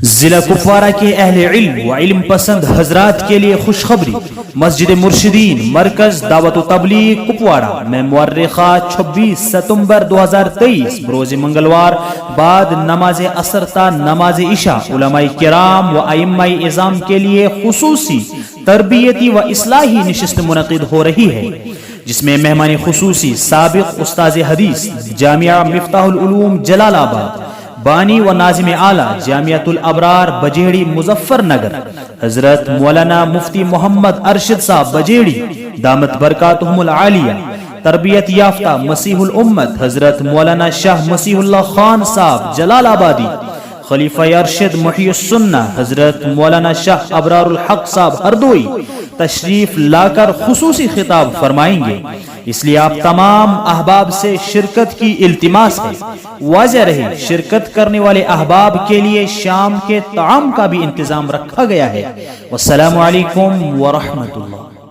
ضلع کپوارہ کے اہل علم و علم پسند حضرات کے لیے خوشخبری، مسجد مرشدین مرکز دعوت و تبلیغ کپوارہ میں مورخہ 26 ستمبر 2023 روز منگلوار بعد نماز عصر تا نماز عشاء علماء کرام و ائمہ اعظام کے لیے خصوصی تربیتی و اصلاحی نشست منعقد ہو رہی ہے، جس میں مہمان خصوصی سابق استاذ حدیث جامعہ مفتاح العلوم جلال آباد، بانی و ناظم اعلیٰ جامعۃ الابرار بجیڑی مظفر نگر حضرت مولانا مفتی محمد ارشد صاحب بجیڑی دامت برکاتہم العالیہ، تربیت یافتہ مسیح الامت حضرت مولانا شاہ مسیح اللہ خان صاحب جلال آبادی، خلیفہ ارشد محی السنہ حضرت مولانا شاہ ابرار الحق صاحب ہردوئی تشریف لا کر خصوصی خطاب فرمائیں گے، اس لیے آپ تمام احباب سے شرکت کی التماس ہے۔ واضح رہے شرکت کرنے والے احباب کے لیے شام کے طعام کا بھی انتظام رکھا گیا ہے۔ والسلام علیکم ورحمۃ اللہ۔